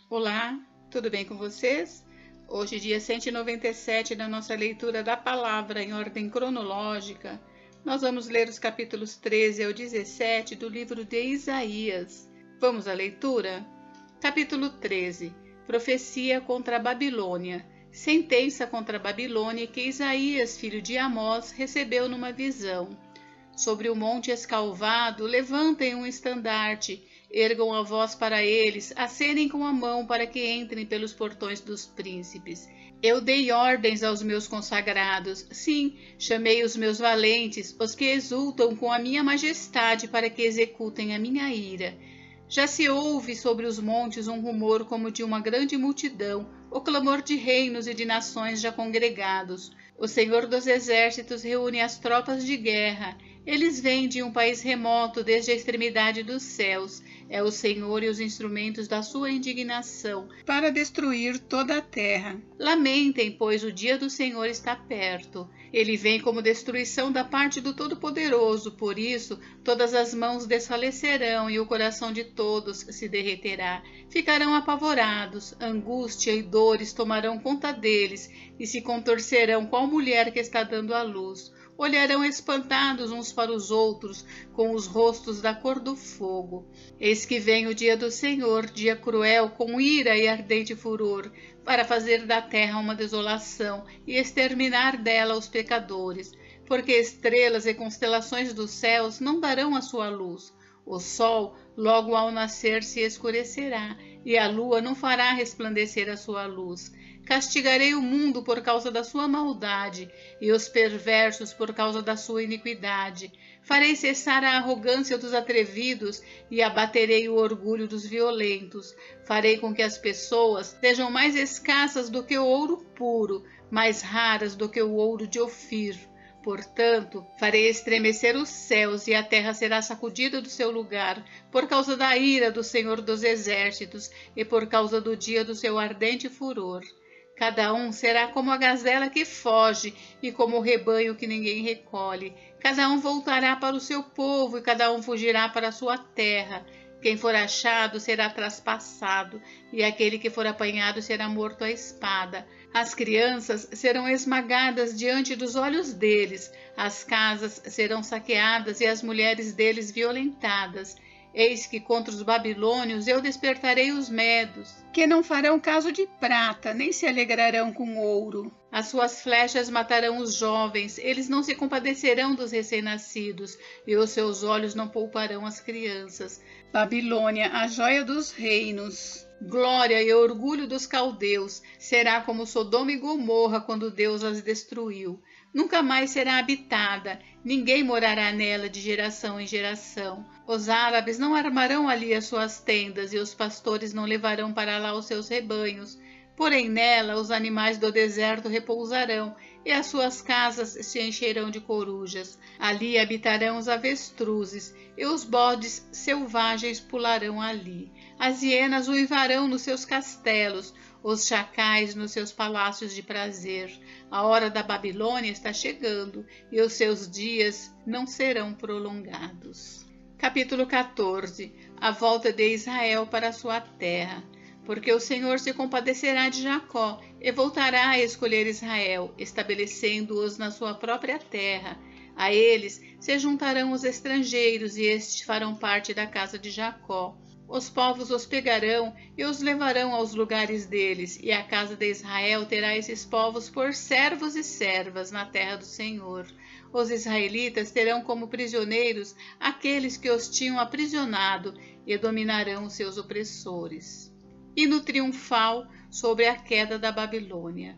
Olá, tudo bem com vocês? Hoje, dia 197 da nossa leitura da palavra em ordem cronológica, nós vamos ler os capítulos 13 ao 17 do livro de Isaías. Vamos à leitura? Capítulo 13. Profecia contra a Babilônia. Sentença contra a Babilônia que Isaías, filho de Amós, recebeu numa visão. Sobre o monte escalvado, levantem um estandarte, ergam a voz para eles, acenem com a mão para que entrem pelos portões dos príncipes. Eu dei ordens aos meus consagrados, sim, chamei os meus valentes, os que exultam com a minha majestade para que executem a minha ira. Já se ouve sobre os montes um rumor como de uma grande multidão, o clamor de reinos e de nações já congregados. O Senhor dos Exércitos reúne as tropas de guerra. Eles vêm de um país remoto desde a extremidade dos céus. É o Senhor e os instrumentos da sua indignação, para destruir toda a terra. Lamentem, pois o dia do Senhor está perto. Ele vem como destruição da parte do Todo-Poderoso, por isso todas as mãos desfalecerão e o coração de todos se derreterá. Ficarão apavorados, angústia e dores tomarão conta deles e se contorcerão qual mulher que está dando à luz. Olharão espantados uns para os outros, com os rostos da cor do fogo. Eis que vem o dia do Senhor, dia cruel, com ira e ardente furor, para fazer da terra uma desolação e exterminar dela os pecadores, porque estrelas e constelações dos céus não darão a sua luz. O sol, logo ao nascer, se escurecerá, e a lua não fará resplandecer a sua luz. Castigarei o mundo por causa da sua maldade, e os perversos por causa da sua iniquidade. Farei cessar a arrogância dos atrevidos e abaterei o orgulho dos violentos. Farei com que as pessoas sejam mais escassas do que o ouro puro, mais raras do que o ouro de Ofir. Portanto, farei estremecer os céus e a terra será sacudida do seu lugar, por causa da ira do Senhor dos Exércitos e por causa do dia do seu ardente furor. Cada um será como a gazela que foge e como o rebanho que ninguém recolhe. Cada um voltará para o seu povo e cada um fugirá para a sua terra. Quem for achado será traspassado e aquele que for apanhado será morto à espada. As crianças serão esmagadas diante dos olhos deles, as casas serão saqueadas e as mulheres deles violentadas. Eis que contra os babilônios eu despertarei os medos, que não farão caso de prata, nem se alegrarão com ouro. As suas flechas matarão os jovens, eles não se compadecerão dos recém-nascidos, e os seus olhos não pouparão as crianças. Babilônia, a joia dos reinos, glória e orgulho dos caldeus, será como Sodoma e Gomorra quando Deus as destruiu. Nunca mais será habitada, ninguém morará nela de geração em geração. Os árabes não armarão ali as suas tendas e os pastores não levarão para lá os seus rebanhos. Porém nela os animais do deserto repousarão e as suas casas se encherão de corujas. Ali habitarão os avestruzes e os bodes selvagens pularão ali. As hienas uivarão nos seus castelos, os chacais nos seus palácios de prazer. A hora da Babilônia está chegando e os seus dias não serão prolongados. Capítulo 14. A volta de Israel para a sua terra. Porque o Senhor se compadecerá de Jacó e voltará a escolher Israel, estabelecendo-os na sua própria terra. A eles se juntarão os estrangeiros e estes farão parte da casa de Jacó. Os povos os pegarão e os levarão aos lugares deles, e a casa de Israel terá esses povos por servos e servas na terra do Senhor. Os israelitas terão como prisioneiros aqueles que os tinham aprisionado e dominarão os seus opressores. Hino triunfal sobre a queda da Babilônia.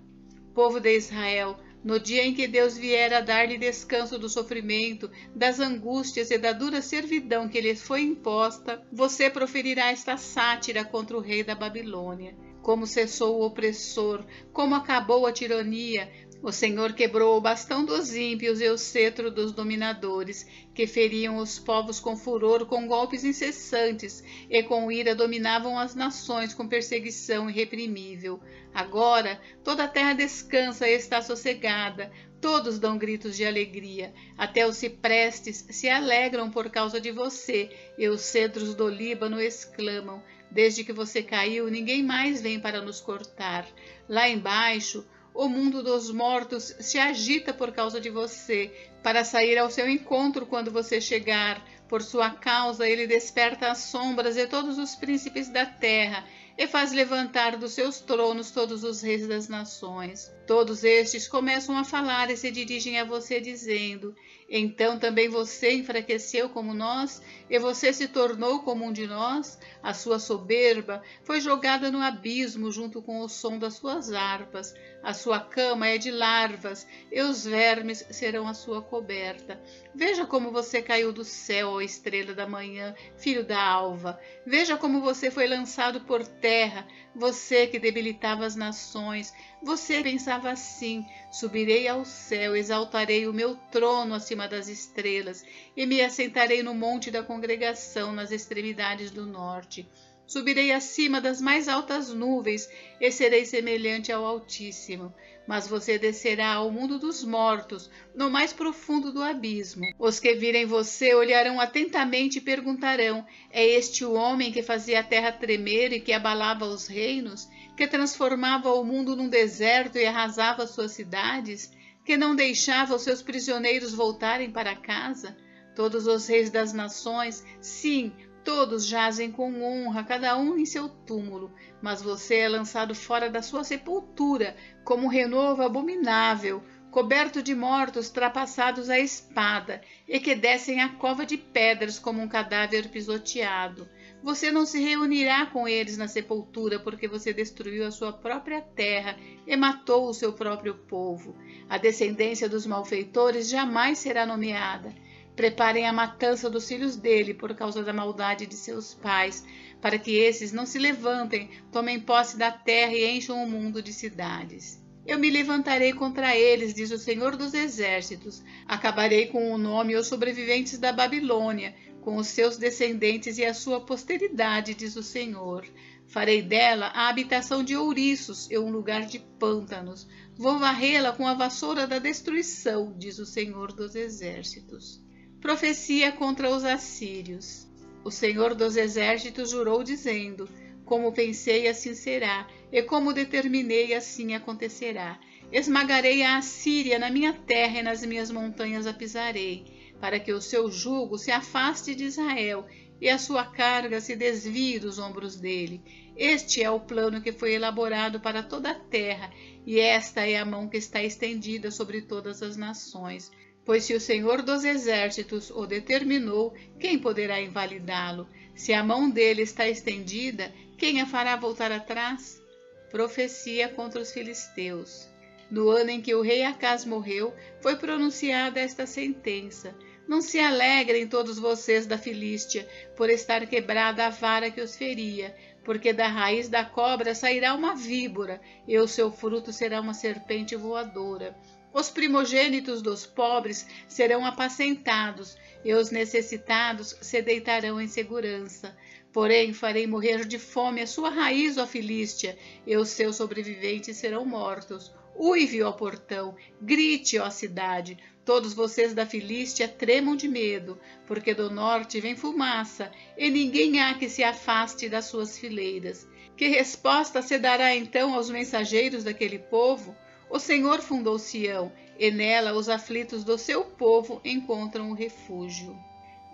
Povo de Israel, no dia em que Deus vier a dar-lhe descanso do sofrimento, das angústias e da dura servidão que lhes foi imposta, você proferirá esta sátira contra o rei da Babilônia. Como cessou o opressor, como acabou a tirania, o Senhor quebrou o bastão dos ímpios e o cetro dos dominadores, que feriam os povos com furor, com golpes incessantes, e com ira dominavam as nações com perseguição irreprimível. Agora toda a terra descansa e está sossegada, todos dão gritos de alegria, até os ciprestes se alegram por causa de você, e os cedros do Líbano exclamam: Desde que você caiu, ninguém mais vem para nos cortar. Lá embaixo, o mundo dos mortos se agita por causa de você, para sair ao seu encontro quando você chegar. Por sua causa, ele desperta as sombras e todos os príncipes da terra, e faz levantar dos seus tronos todos os reis das nações. Todos estes começam a falar e se dirigem a você, dizendo: então também você enfraqueceu como nós, e você se tornou como um de nós? A sua soberba foi jogada no abismo junto com o som das suas harpas. A sua cama é de larvas, e os vermes serão a sua coberta. Veja como você caiu do céu, ó estrela da manhã, filho da alva. Veja como você foi lançado por terra, você que debilitava as nações. Você pensava assim: subirei ao céu, exaltarei o meu trono acima das estrelas, e me assentarei no monte da congregação, nas extremidades do norte. Subirei acima das mais altas nuvens e serei semelhante ao Altíssimo. Mas você descerá ao mundo dos mortos, no mais profundo do abismo. Os que virem você olharão atentamente e perguntarão: é este o homem que fazia a terra tremer e que abalava os reinos? Que transformava o mundo num deserto e arrasava suas cidades? Que não deixava os seus prisioneiros voltarem para casa? Todos os reis das nações, sim, todos jazem com honra, cada um em seu túmulo, mas você é lançado fora da sua sepultura, como um renovo abominável, coberto de mortos trapassados à espada, e que descem à cova de pedras como um cadáver pisoteado. Você não se reunirá com eles na sepultura, porque você destruiu a sua própria terra e matou o seu próprio povo. A descendência dos malfeitores jamais será nomeada. Preparem a matança dos filhos dele por causa da maldade de seus pais, para que esses não se levantem, tomem posse da terra e encham o mundo de cidades. Eu me levantarei contra eles, diz o Senhor dos Exércitos. Acabarei com o nome e os sobreviventes da Babilônia, com os seus descendentes e a sua posteridade, diz o Senhor. Farei dela a habitação de ouriços e um lugar de pântanos. Vou varrê-la com a vassoura da destruição, diz o Senhor dos Exércitos. Profecia contra os assírios. O Senhor dos Exércitos jurou, dizendo: como pensei, assim será, e como determinei, assim acontecerá. Esmagarei a Assíria na minha terra e nas minhas montanhas a pisarei, para que o seu jugo se afaste de Israel e a sua carga se desvie dos ombros dele. Este é o plano que foi elaborado para toda a terra, e esta é a mão que está estendida sobre todas as nações. Pois se o Senhor dos Exércitos o determinou, quem poderá invalidá-lo? Se a mão dele está estendida, quem a fará voltar atrás? Profecia contra os filisteus. No ano em que o rei Acás morreu, foi pronunciada esta sentença: não se alegrem todos vocês da Filístia, por estar quebrada a vara que os feria, porque da raiz da cobra sairá uma víbora, e o seu fruto será uma serpente voadora. Os primogênitos dos pobres serão apacentados, e os necessitados se deitarão em segurança. Porém, farei morrer de fome a sua raiz, ó Filístia, e os seus sobreviventes serão mortos. Uive, ó portão, grite, ó cidade. Todos vocês da Filístia tremam de medo, porque do norte vem fumaça, e ninguém há que se afaste das suas fileiras. Que resposta se dará então aos mensageiros daquele povo? O Senhor fundou Sião, e nela os aflitos do seu povo encontram o refúgio.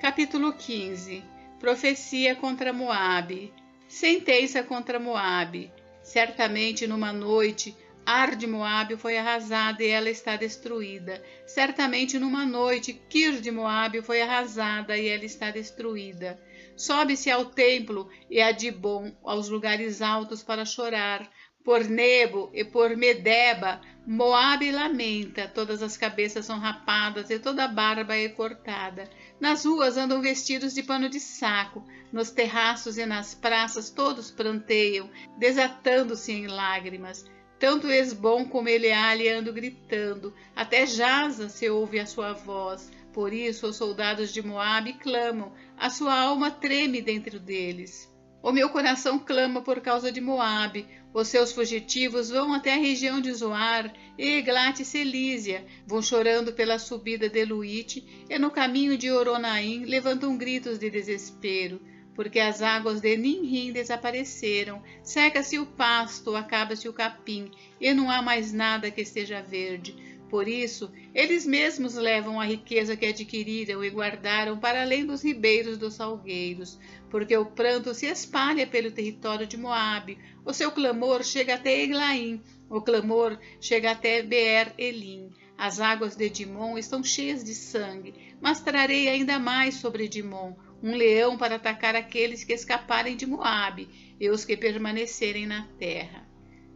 Capítulo 15. Profecia contra Moabe. Sentença contra Moabe. Certamente numa noite, Ar de Moabe foi arrasada e ela está destruída. Certamente numa noite, Kir de Moabe foi arrasada e ela está destruída. Sobe-se ao templo e a Dibon, aos lugares altos para chorar. Por Nebo e por Medeba, Moabe lamenta, todas as cabeças são rapadas e toda a barba é cortada. Nas ruas andam vestidos de pano de saco, nos terraços e nas praças todos pranteiam, desatando-se em lágrimas. Tanto Esbom como Eleale andam gritando, até Jaza se ouve a sua voz. Por isso os soldados de Moabe clamam, a sua alma treme dentro deles. O meu coração clama por causa de Moabe. Os seus fugitivos vão até a região de Zoar, e Eglat e Selísia, vão chorando pela subida de Luite, e no caminho de Oronaim levantam gritos de desespero. porque as águas de Nimrim desapareceram, seca-se o pasto, acaba-se o capim, e não há mais nada que esteja verde. Por isso, eles mesmos levam a riqueza que adquiriram e guardaram para além dos ribeiros dos salgueiros, porque o pranto se espalha pelo território de Moabe, o seu clamor chega até Eglaim, o clamor chega até Beer-Elim. As águas de Dimon estão cheias de sangue, mas trarei ainda mais sobre Dimon, um leão para atacar aqueles que escaparem de Moabe e os que permanecerem na terra.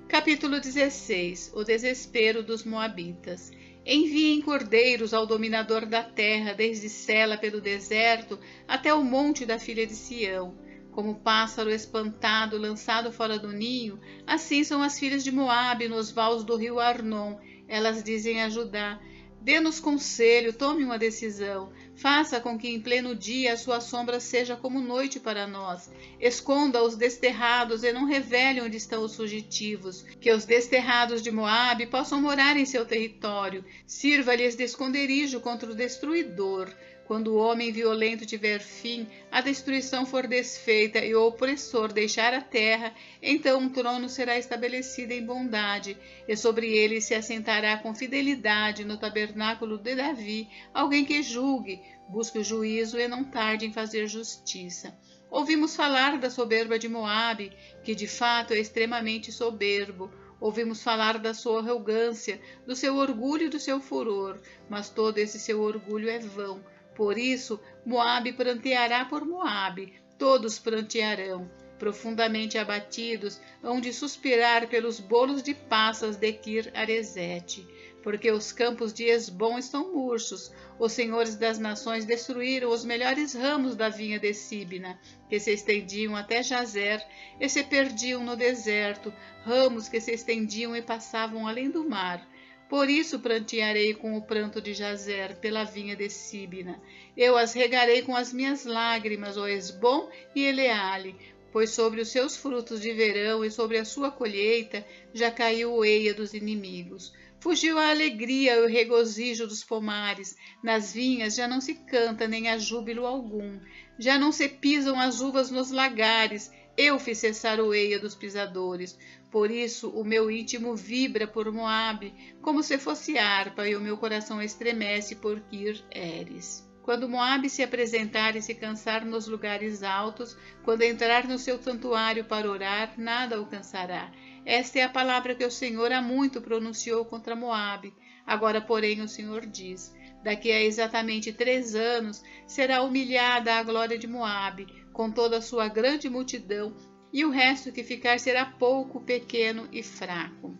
Capítulo 16. O desespero dos Moabitas. Enviem cordeiros ao dominador da terra, desde Sela pelo deserto até o monte da filha de Sião. Como pássaro espantado lançado fora do ninho, assim são as filhas de Moabe nos vales do rio Arnon. Elas dizem a Judá: dê-nos conselho, tome uma decisão. Faça com que em pleno dia a sua sombra seja como noite para nós. Esconda os desterrados e não revele onde estão os fugitivos. Que os desterrados de Moabe possam morar em seu território. Sirva-lhes de esconderijo contra o destruidor. Quando o homem violento tiver fim, a destruição for desfeita e o opressor deixar a terra, então um trono será estabelecido em bondade, e sobre ele se assentará com fidelidade no tabernáculo de Davi alguém que julgue, busque o juízo e não tarde em fazer justiça. Ouvimos falar da soberba de Moabe, que de fato é extremamente soberbo. Ouvimos falar da sua arrogância, do seu orgulho e do seu furor, mas todo esse seu orgulho é vão. Por isso, Moabe pranteará por Moabe, todos prantearão. Profundamente abatidos, hão de suspirar pelos bolos de passas de Kir-Aresete, porque os campos de Esbom estão murchos. Os senhores das nações destruíram os melhores ramos da vinha de Sibna, que se estendiam até Jazer e se perdiam no deserto, ramos que se estendiam e passavam além do mar. Por isso prantearei com o pranto de Jazer pela vinha de Sibna. Eu as regarei com as minhas lágrimas, ó Esbom e Eleale, pois sobre os seus frutos de verão e sobre a sua colheita já caiu o eia dos inimigos. Fugiu a alegria e o regozijo dos pomares. Nas vinhas já não se canta nem há júbilo algum. Já não se pisam as uvas nos lagares. Eu fiz cessar o eia dos pisadores. Por isso o meu íntimo vibra por Moabe, como se fosse harpa, e o meu coração estremece por Kir-Eres. Quando Moabe se apresentar e se cansar nos lugares altos, quando entrar no seu santuário para orar, nada alcançará. Esta é a palavra que o Senhor há muito pronunciou contra Moabe. Agora, porém, o Senhor diz: daqui a exatamente 3 anos será humilhada a glória de Moabe, com toda a sua grande multidão, e o resto que ficar será pouco, pequeno e fraco.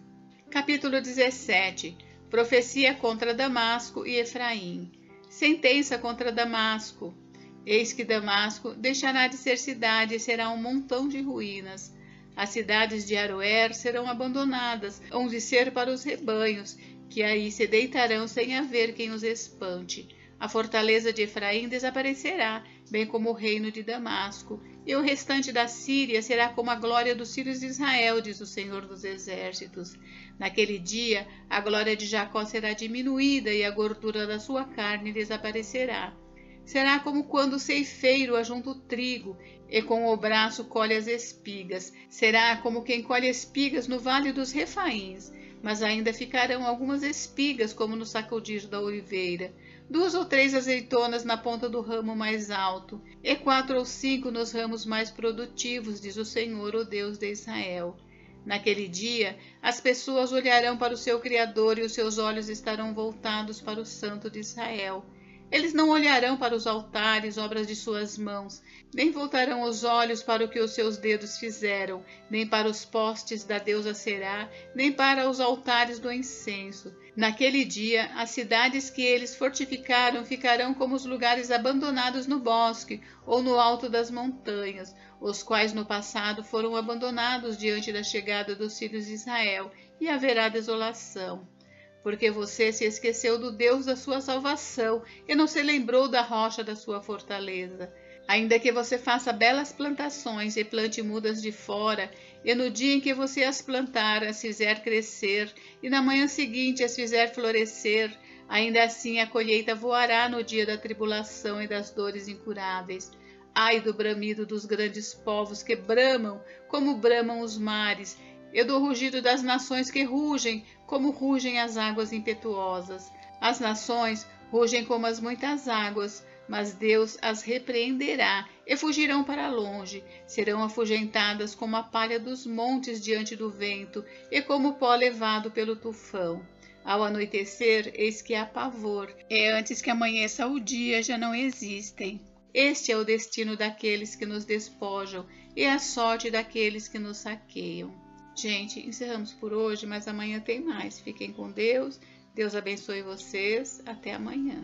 Capítulo 17. Profecia contra Damasco e Efraim. Sentença contra Damasco. Eis que Damasco deixará de ser cidade e será um montão de ruínas. As cidades de Aroer serão abandonadas, hão de ser para os rebanhos, que aí se deitarão sem haver quem os espante. A fortaleza de Efraim desaparecerá, bem como o reino de Damasco, e o restante da Síria será como a glória dos filhos de Israel, diz o Senhor dos Exércitos. Naquele dia, a glória de Jacó será diminuída e a gordura da sua carne desaparecerá. Será como quando o ceifeiro ajunta o trigo e com o braço colhe as espigas. Será como quem colhe espigas no vale dos Refaíns, mas ainda ficarão algumas espigas como no sacudir da oliveira. 2 ou 3 azeitonas na ponta do ramo mais alto, e 4 ou 5 nos ramos mais produtivos, diz o Senhor, o Deus de Israel. Naquele dia, as pessoas olharão para o seu Criador e os seus olhos estarão voltados para o Santo de Israel. Eles não olharão para os altares, obras de suas mãos, nem voltarão os olhos para o que os seus dedos fizeram, nem para os postes da deusa Será, nem para os altares do incenso. Naquele dia, as cidades que eles fortificaram ficarão como os lugares abandonados no bosque ou no alto das montanhas, os quais no passado foram abandonados diante da chegada dos filhos de Israel, e haverá desolação. Porque você se esqueceu do Deus da sua salvação e não se lembrou da rocha da sua fortaleza. Ainda que você faça belas plantações e plante mudas de fora, e no dia em que você as plantar, as fizer crescer, e na manhã seguinte as fizer florescer, ainda assim a colheita voará no dia da tribulação e das dores incuráveis. Ai do bramido dos grandes povos que bramam, como bramam os mares, e do rugido das nações que rugem, como rugem as águas impetuosas. As nações rugem como as muitas águas, mas Deus as repreenderá e fugirão para longe. Serão afugentadas como a palha dos montes diante do vento e como o pó levado pelo tufão. Ao anoitecer, eis que há pavor, e antes que amanheça o dia já não existem. Este é o destino daqueles que nos despojam e a sorte daqueles que nos saqueiam. Gente, encerramos por hoje, mas amanhã tem mais. Fiquem com Deus. Deus abençoe vocês. Até amanhã.